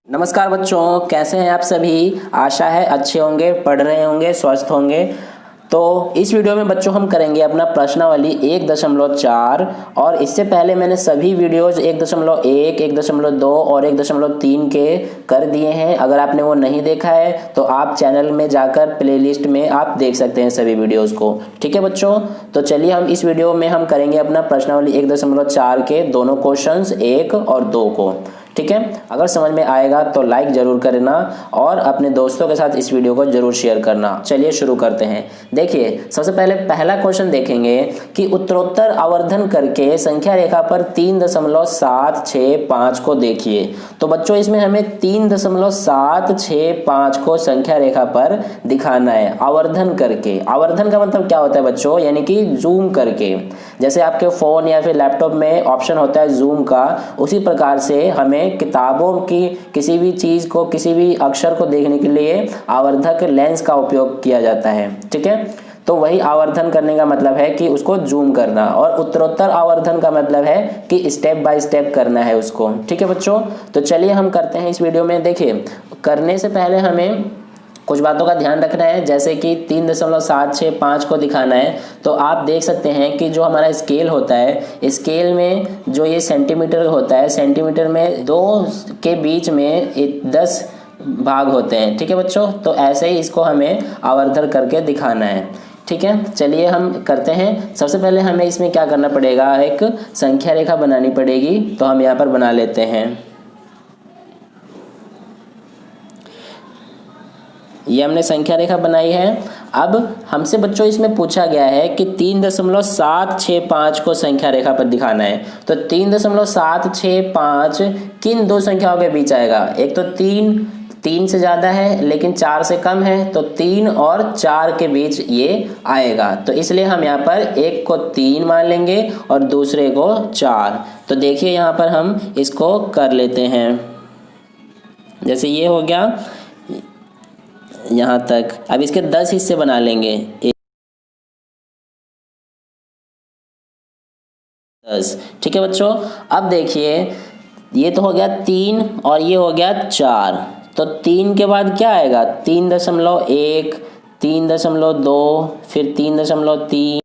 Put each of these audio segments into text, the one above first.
नमस्कार बच्चों, कैसे हैं आप सभी। आशा है अच्छे होंगे, पढ़ रहे होंगे, स्वस्थ होंगे। तो इस वीडियो में बच्चों हम करेंगे अपना प्रश्नावली 1.4 और इससे पहले मैंने सभी वीडियोस 1.1, 1.2 और 1.3 के कर दिए हैं। अगर आपने वो नहीं देखा है तो आप चैनल में जाकर प्लेलिस्ट में आप देख सकते हैं सभी वीडियोस को। ठीक है बच्चों, तो चलिए हम इस वीडियो में हम करेंगे अपना प्रश्नावली 1.4 के दोनों क्वेश्चंस 1 और 2 को। ठीक है, अगर समझ में आएगा तो लाइक जरूर करना और अपने दोस्तों के साथ इस वीडियो को जरूर शेयर करना। चलिए शुरू करते हैं। देखिए, सबसे पहले पहला क्वेश्चन देखेंगे कि उत्तरोत्तर आवर्धन करके संख्या रेखा पर 3.765 को देखिए। तो बच्चों इसमें हमें 3.765 को संख्या रेखा पर दिखाना है आवर्धन करके। आवर्धन का मतलब क्या होता है बच्चों, यानी कि जूम करके। जैसे आपके फोन या फिर लैपटॉप में ऑप्शन होता है जूम का, उसी प्रकार से हमें किताबों की किसी भी चीज को, किसी भी अक्षर को देखने के लिए आवर्धक लेंस का उपयोग किया जाता है। ठीक है, तो वही आवर्धन करने का मतलब है कि उसको जूम करना, और उत्तरोत्तर आवर्धन का मतलब है कि स्टेप बाय स्टेप करना है उसको। ठीक है बच्चों, तो चलिए हम करते हैं इस वीडियो में। देखिए, करने से पहले हमें कुछ बातों का ध्यान रखना है, जैसे कि 3.765 को दिखाना है। तो आप देख सकते हैं कि जो हमारा स्केल होता है, स्केल में जो ये सेंटीमीटर होता है, सेंटीमीटर में 2 के बीच में 10 भाग होते हैं। ठीक है बच्चों, तो ऐसे ही इसको हमें आवर्धन करके दिखाना है। ठीक है, चलिए हम करते हैं। सबसे पहले हमें इसमें क्या करना पड़ेगा, एक संख्या रेखा बनानी पड़ेगी। तो हम यहाँ पर बना लेते हैं। ये हमने संख्या रेखा बनाई है। अब हमसे बच्चों इसमें पूछा गया है कि 3.765 को संख्या रेखा पर दिखाना है। तो 3.765 किन दो संख्याओं के बीच आएगा। एक तो 3 से ज्यादा है लेकिन 4 से कम है, तो 3 और 4 के बीच ये आएगा। तो इसलिए हम यहाँ पर एक को 3 मान लेंगे और दूसरे को 4। तो देखिए यहाँ पर हम इसको कर लेते हैं। जैसे ये हो गया यहाँ तक। अब इसके 10 हिस्से बना लेंगे। 10। ठीक है बच्चों, अब देखिए ये तो हो गया 3 और ये हो गया 4। तो 3 के बाद क्या आएगा, 3.1, 3.2, फिर 3.3,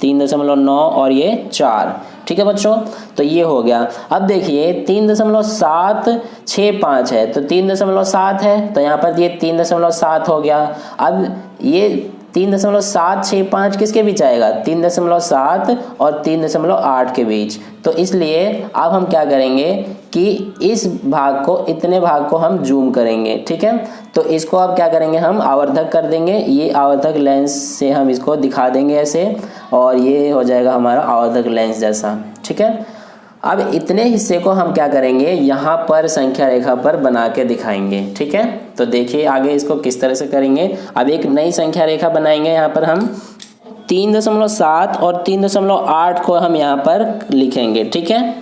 3.9 और ये 4। ठीक है बच्चों, तो ये हो गया। अब देखिए 3.765 है, तो 3.7 है, तो यहाँ पर ये 3.7 हो गया। अब ये 3.765 किसके बीच आएगा, 3.7 और 3.8 के बीच। तो इसलिए अब हम क्या करेंगे कि इस भाग को, इतने भाग को हम जूम करेंगे। ठीक है, तो इसको अब क्या करेंगे, हम आवर्धक कर देंगे। ये आवर्धक लेंस से हम इसको दिखा देंगे ऐसे, और ये हो जाएगा हमारा आवर्धक लेंस जैसा। ठीक है, अब इतने हिस्से को हम क्या करेंगे, यहाँ पर संख्या रेखा पर बना के दिखाएंगे। ठीक है, तो देखिए आगे इसको किस तरह से करेंगे। अब एक नई संख्या रेखा बनाएंगे। यहाँ पर हम 3.7 और 3.8 को हम यहाँ पर लिखेंगे। ठीक है,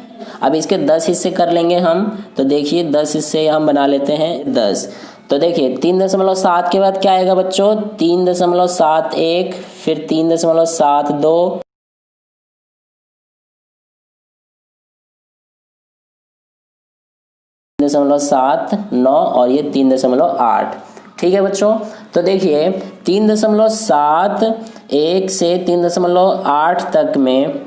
अब इसके 10 हिस्से कर लेंगे हम। तो देखिए 10 हिस्से हम बना लेते हैं 10। तो देखिए 3.7 के बाद क्या आएगा बच्चों, 3.71, फिर 3.72, 3.79 और ये 3.8। ठीक है बच्चों, तो देखिए 3.71 से 3.8 तक में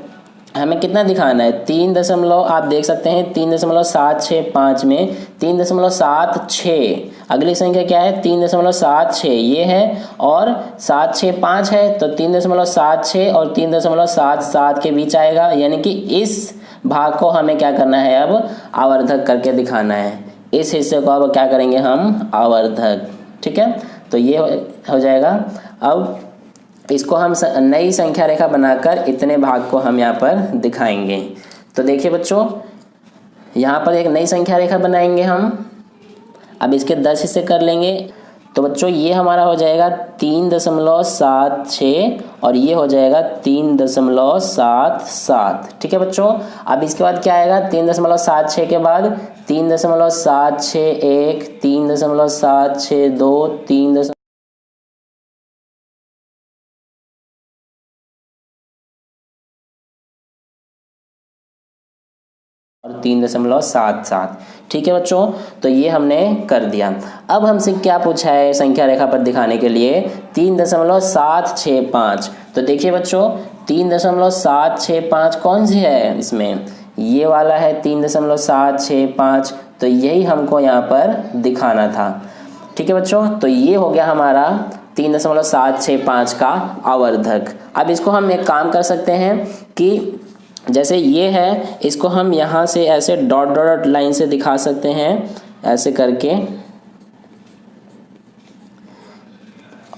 हमें कितना दिखाना है, 3 दशमलव, आप देख सकते हैं 3.765 में 3.76। अगली संख्या क्या है, 3.76 ये है, और 765 है, तो 3.76 और 3.77 के बीच आएगा। यानी कि इस भाग को हमें क्या करना है, अब आवर्धक करके दिखाना है। इस हिस्से को अब क्या करेंगे हम, आवर्धक। ठीक है, तो ये हो जाएगा। अब इसको हम नई संख्या रेखा बनाकर इतने भाग को हम यहाँ पर दिखाएंगे। तो देखिए बच्चों, यहाँ पर एक नई संख्या रेखा बनाएंगे हम। अब इसके 10 हिस्से कर लेंगे। तो बच्चों ये हमारा हो जाएगा 3.76 और ये हो जाएगा 3.77। ठीक है बच्चों, अब इसके बाद क्या आएगा, 3.76 के बाद 3.761, 3.762, 3 और 3.77। ठीक है बच्चों, तो ये हमने कर दिया। अब हमसे क्या पूछा है संख्या रेखा पर दिखाने के लिए, 3.765। तो देखिए बच्चों 3.765 कौन सी है, इसमें ये वाला है 3.765। तो यही हमको यहाँ पर दिखाना था। ठीक है बच्चों, तो ये हो गया हमारा 3.765 का आवर्धक। अब इसको हम एक काम कर सकते हैं कि जैसे ये है, इसको हम यहाँ से ऐसे डॉट डॉट लाइन से दिखा सकते हैं, ऐसे करके,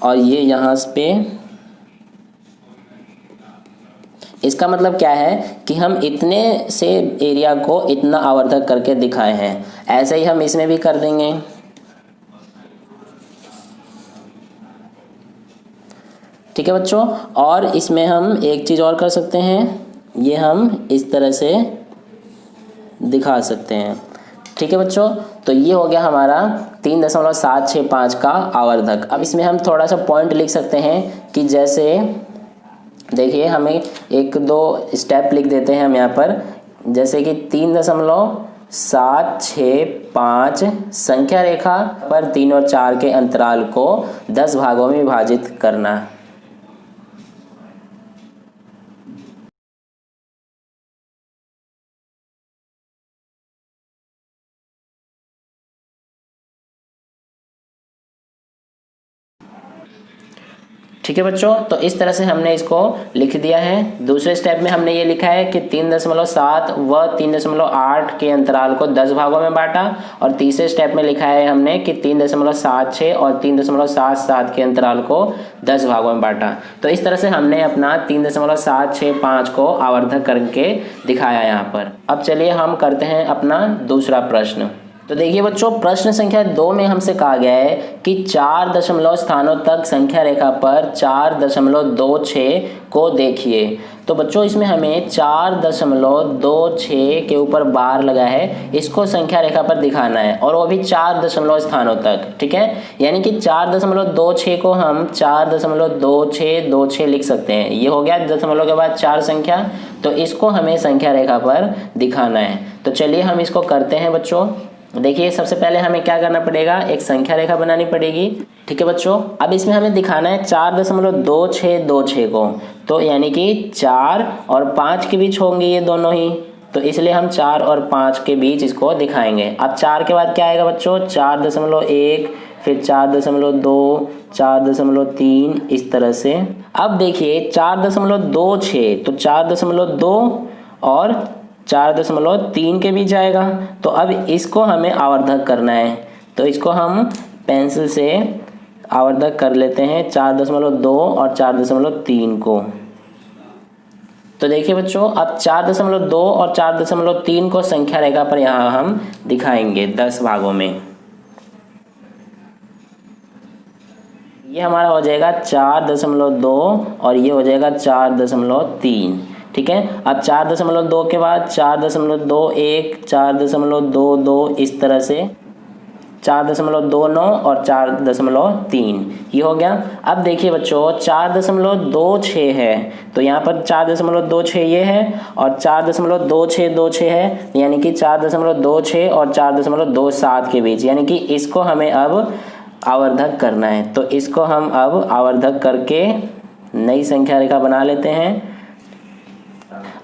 और ये यहाँ पे, इसका मतलब क्या है कि हम इतने से एरिया को इतना आवर्धक करके दिखाए हैं। ऐसे ही हम इसमें भी कर देंगे। ठीक है बच्चों, और इसमें हम एक चीज़ और कर सकते हैं, ये हम इस तरह से दिखा सकते हैं। ठीक है बच्चों, तो ये हो गया हमारा 3.765 का आवर्धक। अब इसमें हम थोड़ा सा पॉइंट लिख सकते हैं कि जैसे देखिए, हमें एक दो स्टेप लिख देते हैं हम यहाँ पर, जैसे कि 3.765 संख्या रेखा पर 3 और 4 के अंतराल को 10 भागों में विभाजित करना। ठीक है बच्चों, तो इस तरह से हमने इसको लिख दिया है। दूसरे स्टेप में हमने ये लिखा है कि 3.7 व 3.8 के अंतराल को 10 भागों में बांटा, और तीसरे स्टेप में लिखा है हमने कि 3.76 और 3.77 के अंतराल को 10 भागों में बांटा। तो इस तरह से हमने अपना 3.765 को आवर्धक करके दिखाया यहाँ पर। अब चलिए हम करते हैं अपना दूसरा प्रश्न। तो देखिए बच्चों, प्रश्न संख्या 2 में हमसे कहा गया है कि 4 दशमलव स्थानों तक संख्या रेखा पर 4.26 को देखिए। तो बच्चों इसमें हमें 4.26 के ऊपर बार लगा है, इसको संख्या रेखा पर दिखाना है, और वो भी 4 दशमलव स्थानों तक। ठीक है, यानी कि 4.26 को हम 4.2626 लिख सकते हैं। ये हो गया दशमलव के बाद 4 संख्या, तो इसको हमें संख्या रेखा पर दिखाना है। तो चलिए हम इसको करते हैं बच्चों। देखिए सबसे पहले हमें क्या करना पड़ेगा, एक संख्या रेखा बनानी पड़ेगी। ठीक है बच्चों, अब इसमें हमें दिखाना है 4.2626 को, तो यानी कि 4 और 5 के बीच होंगे ये दोनों ही, तो इसलिए हम 4 और 5 के बीच इसको दिखाएंगे। अब 4 के बाद क्या आएगा बच्चों, 4.1, फिर 4.2, 4.3, इस तरह से। अब देखिए 4.26, तो 4.2 और 4.3 के बीच आएगा। तो अब इसको हमें आवर्धक करना है, तो इसको हम पेंसिल से आवर्धक कर लेते हैं 4.2 और 4.3 को। तो देखिए बच्चों, अब 4.2 और 4.3 को संख्या रेखा पर यहाँ हम दिखाएंगे 10 भागों में। ये हमारा हो जाएगा 4.2 और ये हो जाएगा 4.3। ठीक है, अब 4.2 के बाद 4.21, 4.22, इस तरह से 4.29 और 4.3, ये हो गया। अब देखिए बच्चों 4.26 है, तो यहाँ पर 4.26 ये है और 4.2626 है, यानी कि 4.26 और 4.27 के बीच, यानी कि इसको हमें अब आवर्धक करना है। तो इसको हम अब आवर्धक करके नई संख्या रेखा बना लेते हैं।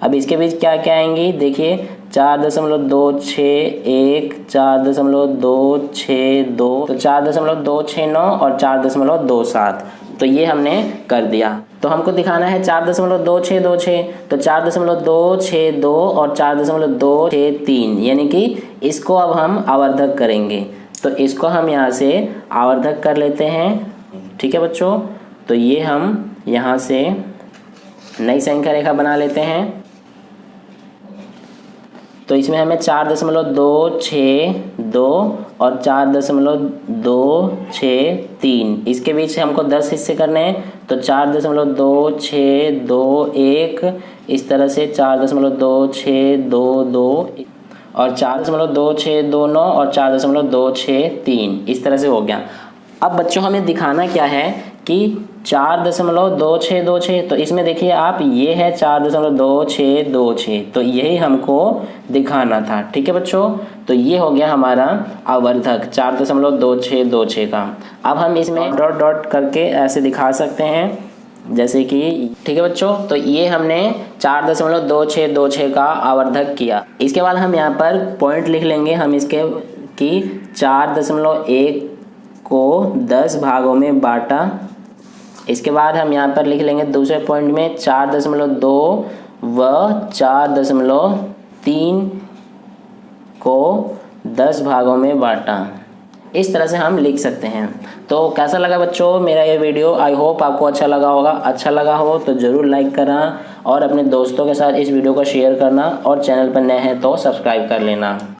अब इसके बीच क्या क्या आएंगी, देखिए 4.261, 4.262, तो 4.269 और 4.27, तो ये हमने कर दिया। तो हमको दिखाना है 4.2626, तो 4.262 और 4.263, यानी कि इसको अब हम आवर्धक करेंगे। तो इसको हम यहाँ से आवर्धक कर लेते हैं। ठीक है बच्चों, तो ये हम यहाँ से नई संख्या रेखा बना लेते हैं। तो इसमें हमें 4.262 और 4.263, इसके बीच से हमको 10 हिस्से करने हैं, तो 4.2621, इस तरह से 4.2622 और 4.2629 और 4.263, इस तरह से हो गया। अब बच्चों हमें दिखाना क्या है कि 4.2626, तो इसमें देखिए आप ये है 4.2626, तो यही हमको दिखाना था। ठीक है बच्चों, तो ये हो गया हमारा आवर्धक 4.2626 का। अब हम इसमें डॉट डॉट करके ऐसे दिखा सकते हैं जैसे कि, ठीक है बच्चों, तो ये हमने 4.2626 का आवर्धक किया। इसके बाद हम यहाँ पर पॉइंट लिख लेंगे हम इसके कि 4.1 को 10 भागों में बांटा। इसके बाद हम यहाँ पर लिख लेंगे दूसरे पॉइंट में 4.2 व 4.3 को 10 भागों में बांटा। इस तरह से हम लिख सकते हैं। तो कैसा लगा बच्चों मेरा ये वीडियो? आई होप आपको अच्छा लगा होगा। अच्छा लगा हो तो ज़रूर लाइक करना और अपने दोस्तों के साथ इस वीडियो को शेयर करना, और चैनल पर नए हैं तो सब्सक्राइब कर लेना।